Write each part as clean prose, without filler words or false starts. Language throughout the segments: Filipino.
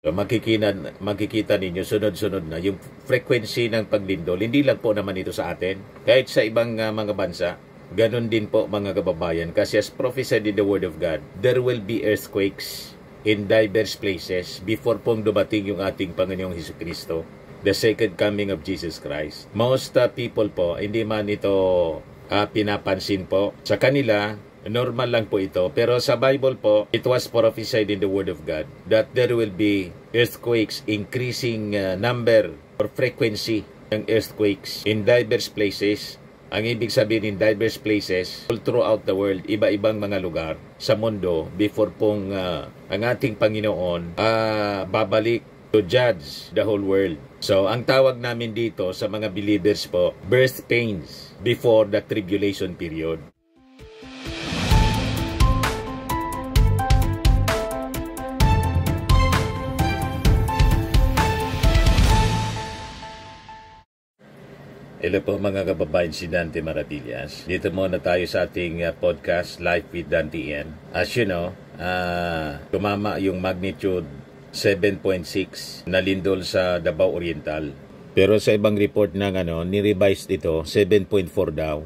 So, makikita ninyo sunod-sunod na yung frequency ng paglindol. Hindi lang po naman ito sa atin. Kahit sa ibang mga bansa, ganun din po mga kababayan. Kasi as prophesied in the Word of God, there will be earthquakes in diverse places before pong dumating yung ating Panginoong Hesukristo, the second coming of Jesus Christ. Most people po, hindi man ito pinapansin po sa kanila. Normal lang po ito. Pero sa Bible po, it was prophesied in the Word of God that there will be earthquakes, increasing number or frequency ng earthquakes in diverse places. Ang ibig sabihin in diverse places all throughout the world, iba-ibang mga lugar sa mundo before pong ang ating Panginoon babalik to judge the whole world. So, ang tawag namin dito sa mga believers po, birth pains before the tribulation period. Hello po mga kababayan, si Dante Maravillas. Dito muna tayo sa ating podcast, Life with Dante Ian. As you know, tumama yung magnitude 7.6 na lindol sa Davao Oriental. Pero sa ibang report ng ni-revise ito, 7.4 daw.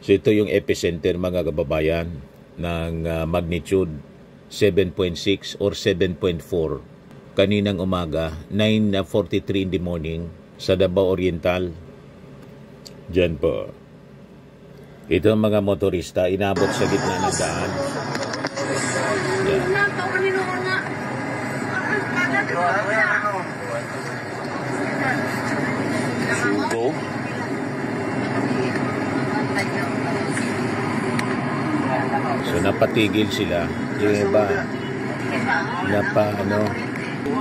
So ito yung epicenter mga kababayan ng magnitude 7.6 or 7.4. Kaninang umaga, 9:43 in the morning sa Davao Oriental. Diyan po. Ito ang mga motorista, inabot sa gitna ng daan. Yan. So napatigil sila. Yung iba,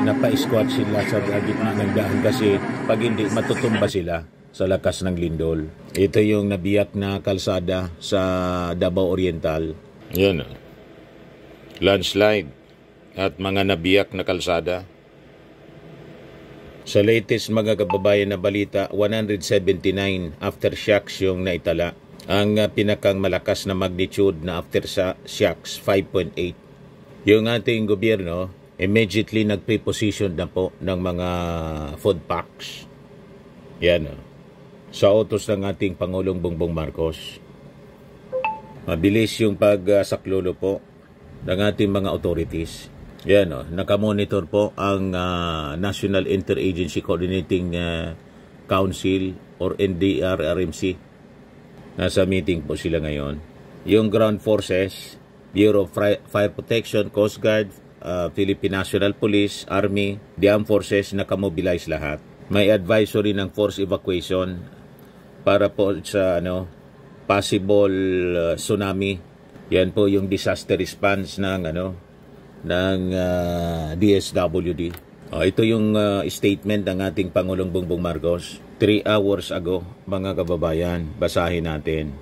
napa-squat sila sa gitna ng daan kasi pag hindi matutumba sila sa lakas ng lindol. Ito yung nabiyak na kalsada sa Davao Oriental. Yan. Landslide at mga nabiyak na kalsada. Sa latest mga kababayan na balita, 179 aftershocks yung naitala. Ang pinakang malakas na magnitude na aftershocks, 5.8. Yung ating gobyerno, immediately nag-preposition na po ng mga food packs. Yan. Sa utos ng ating Pangulong Bongbong Marcos. Mabilis yung pagsaklolo po ng ating mga authorities. Yan nakamonitor po ang National Interagency Coordinating Council or NDRRMC. Nasa meeting po sila ngayon. Yung ground forces, Bureau of Fire Protection, Coast Guard, Philippine National Police, Army, the Armed Forces nakamobilize lahat. May advisory ng force evacuation para po sa possible tsunami. Yan po yung disaster response ng DSWD. Ito yung statement ng ating Pangulong Bongbong Marcos 3 hours ago mga kababayan. Basahin natin.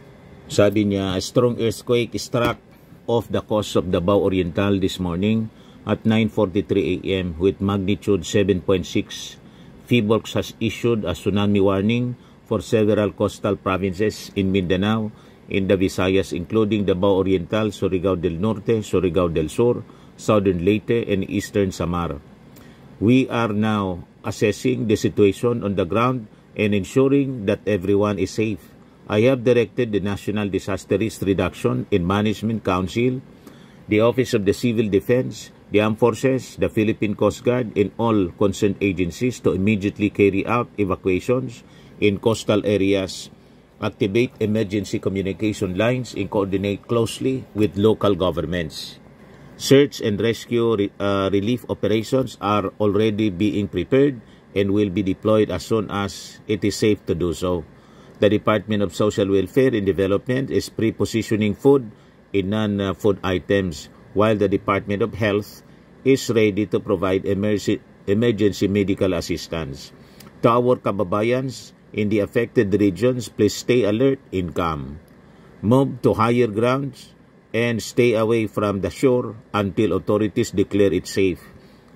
Sabi niya, a strong earthquake struck off the coast of Davao Oriental this morning at 9:43 a.m. with magnitude 7.6. PHIVOLCS has issued a tsunami warning for several coastal provinces in Mindanao, in the Visayas, including Davao Oriental, Surigao del Norte, Surigao del Sur, Southern Leyte, and Eastern Samar. We are now assessing the situation on the ground and ensuring that everyone is safe. I have directed the National Disaster Risk Reduction and Management Council, the Office of the Civil Defense, the Armed Forces, the Philippine Coast Guard, and all concerned agencies to immediately carry out evacuations in coastal areas, activate emergency communication lines, and coordinate closely with local governments. Search and rescue relief operations are already being prepared and will be deployed as soon as it is safe to do so. The Department of Social Welfare and Development is pre-positioning food in non-food items, while the Department of Health is ready to provide emergency medical assistance. To our kababayans in the affected regions, please stay alert and calm. Move to higher grounds and stay away from the shore until authorities declare it safe.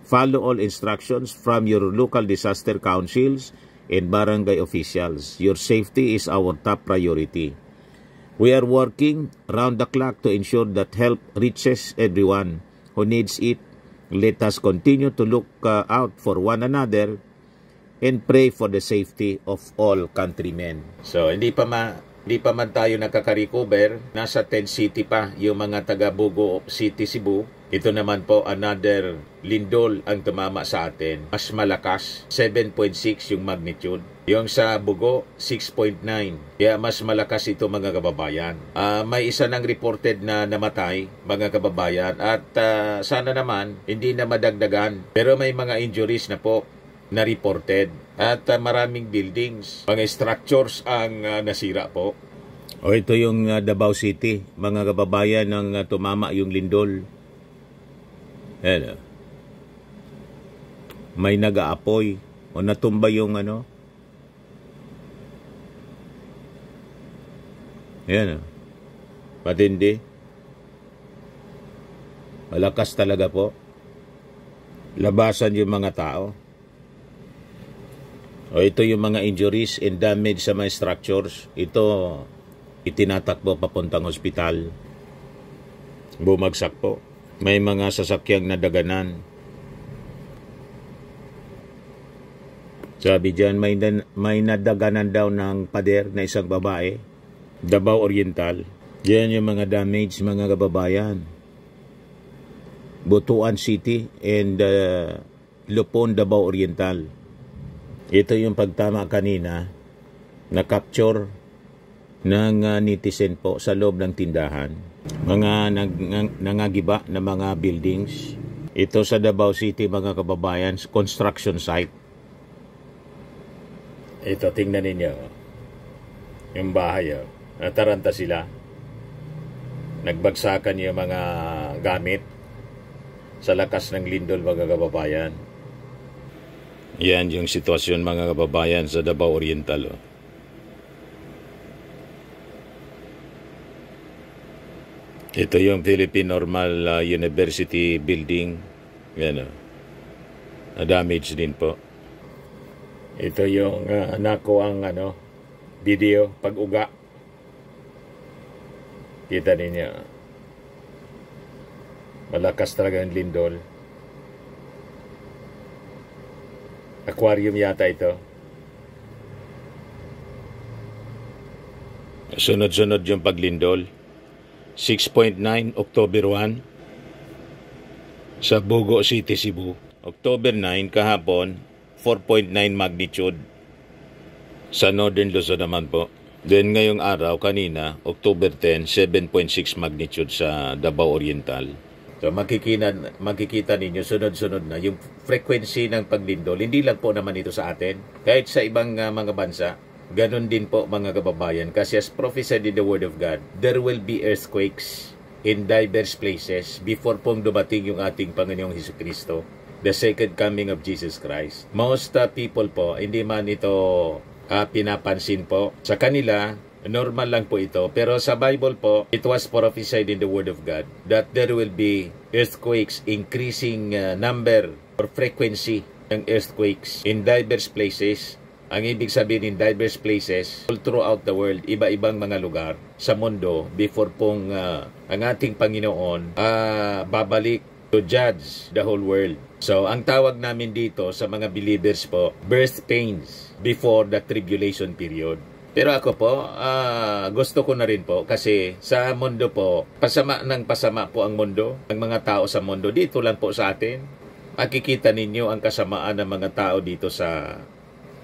Follow all instructions from your local disaster councils and barangay officials. Your safety is our top priority. We are working round the clock to ensure that help reaches everyone who needs it Let us continue to look out for one another and pray for the safety of all countrymen. So, hindi pa man tayo nakaka-recover. Nasa 10 city pa yung mga taga Bugo City, Cebu. Ito naman po, another lindol ang tumama sa atin. Mas malakas, 7.6 yung magnitude. Yung sa Bugo, 6.9. Kaya mas malakas ito mga kababayan. May isa nang reported na namatay, mga kababayan. At sana naman, hindi na madagdagan. Pero may mga injuries na po na reported. At maraming buildings, mga structures ang nasira po. O ito yung Davao City, mga kababayan, ng tumama yung lindol. Ayan. May nag-aapoy o natumba yung ano. Ayan. Patindi. Malakas talaga po. Labasan yung mga tao. O ito yung mga injuries and damage sa mga structures. Ito, itinatakbo papuntang ospital. Bumagsak po. May mga sasakyang nadaganan. Sabi dyan, may nadaganan daw ng pader na isang babae. Davao Oriental. Yan yung mga damage, mga kababayan. Butuan City and Lupon, Davao Oriental. Ito yung pagtama kanina na capture ng netizen po sa loob ng tindahan. Mga nangagiba na mga buildings. Ito sa Davao City, mga kababayan, construction site. Ito, tingnan ninyo. Yung bahay, nataranta sila. Nagbagsakan yung mga gamit sa lakas ng lindol, mga kababayan. Yan yung sitwasyon, mga kababayan, sa Davao Oriental. Ito yung Philippine Normal University building. Yan na-damage din po. Ito yung nakuang video pag-uga. Kita ninyo. Malakas talaga yung lindol. Aquarium yata ito. Sunod-sunod yung paglindol. 6.9 October 1 sa Bugo City, Cebu. October 9 kahapon, 4.9 magnitude sa Northern Luzon naman po. Then ngayong araw, kanina, October 10, 7.6 magnitude sa Davao Oriental. So makikita ninyo, sunod-sunod na yung frequency ng paglindol. Hindi lang po naman ito sa atin. Kahit sa ibang mga bansa, ganon din po, mga kababayan. Kasi as prophesied in the Word of God, there will be earthquakes in diverse places before pong dumating yung ating Panginoong Hesukristo, the second coming of Jesus Christ. Most people po, hindi man ito pinapansin po. Sa kanila, normal lang po ito. Pero sa Bible po, it was prophesied in the Word of God that there will be earthquakes, increasing number or frequency ng earthquakes in diverse places. Ang ibig sabihin in diverse places all throughout the world, iba-ibang mga lugar sa mundo before pong ang ating Panginoon babalik to judge the whole world. So, ang tawag namin dito sa mga believers po, birth pains before the tribulation period. Pero ako po, gusto ko na rin po kasi sa mundo po, pasama ng pasama po ang mundo, ang mga tao sa mundo. Dito lang po sa atin, makikita ninyo ang kasamaan ng mga tao dito sa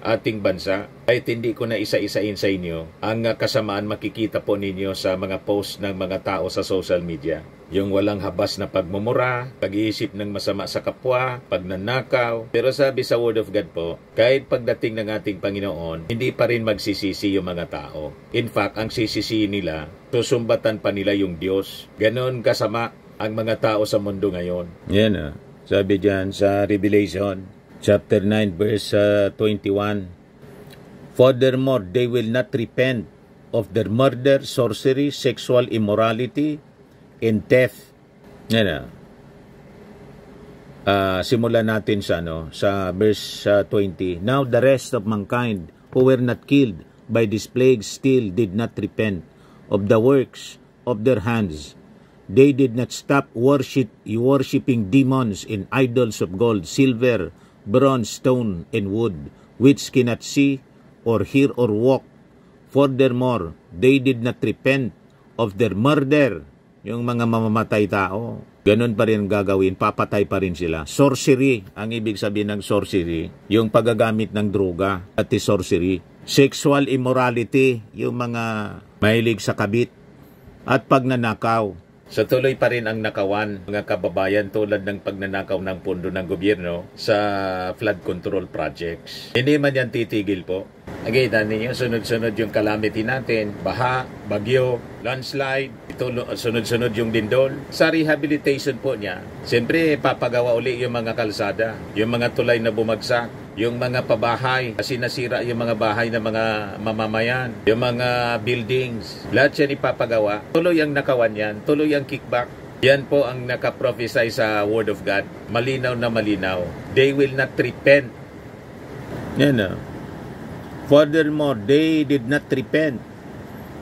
ating bansa. Kahit hindi ko na isa-isain sa inyo, ang kasamaan makikita po ninyo sa mga post ng mga tao sa social media. Yung walang habas na pagmumura, pag-iisip ng masama sa kapwa, pagnanakaw. Pero sabi sa Word of God po, kahit pagdating ng ating Panginoon, hindi pa rin magsisisi yung mga tao. In fact, ang sisisi nila, susumbatan pa nila yung Diyos. Ganon kasama ang mga tao sa mundo ngayon. Yan sabi dyan sa Revelation Chapter 9, verse 21. Furthermore, they will not repent of their murder, sorcery, sexual immorality, and theft. Yan simulan natin sa verse 20. Now the rest of mankind who were not killed by this plague still did not repent of the works of their hands, They did not stop worshipping demons in idols of gold, silver, bronze, stone, and wood, which cannot see or hear or walk. Furthermore, they did not repent of their murder. Yung mga mamamatay tao, ganun pa rin gagawin, papatay pa rin sila. Sorcery, ang ibig sabihin ng sorcery, yung paggagamit ng droga at sorcery. Sexual immorality, yung mga mahilig sa kabit at pagnanakaw. So tuloy pa rin ang nakawan, mga kababayan, tulad ng pagnanakaw ng pondo ng gobyerno sa flood control projects. Hindi man yan titigil po. Nakita ninyo, sunod-sunod yung calamity natin, baha, bagyo, landslide, ito sunod-sunod yung lindol. Sa rehabilitation po niya, siyempre papagawa uli yung mga kalsada, yung mga tulay na bumagsak, yung mga pabahay, kasi nasira yung mga bahay ng mga mamamayan, yung mga buildings, lahat yan ipapagawa. Tuloy ang nakawan yan, tuloy ang kickback. Yan po ang nakaprophesy sa Word of God. Malinaw na malinaw. They will not repent. Yan na. Furthermore, they did not repent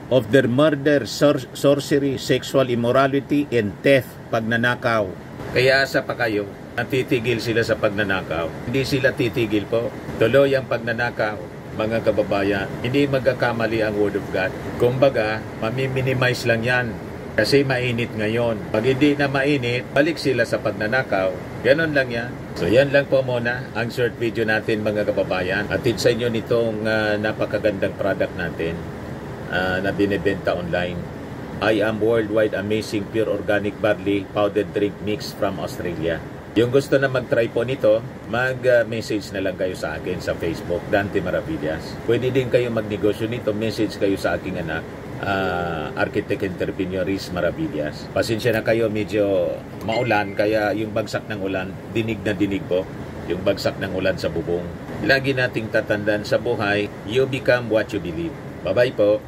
of their murder, sorcery, sexual immorality, and theft, pagnanakaw. Kaya asa pa kayo, titigil sila sa pagnanakaw. Hindi sila titigil po. Tuloy ang pagnanakaw, mga kababayan. Hindi magkakamali ang Word of God. Kumbaga, mamiminimize lang yan. Kasi mainit ngayon. Pag hindi na mainit, balik sila sa pagnanakaw. Ganon lang yan. So yan lang po muna ang short video natin, mga kababayan. Atid sa inyo nitong napakagandang product natin na binibenta online. I am Worldwide Amazing Pure Organic Barley Powdered Drink Mix from Australia. Yung gusto na mag-try po nito, mag-message na lang kayo sa akin sa Facebook, Dante Maravillas. Pwede din kayo magnegosyo nito, message kayo sa aking anak, Architect Entrepreneur Riz Maravillas. Pasensya na kayo, medyo maulan, kaya yung bagsak ng ulan, dinig na dinig po, yung bagsak ng ulan sa bubong. Lagi nating tatandaan sa buhay, you become what you believe. Bye-bye po.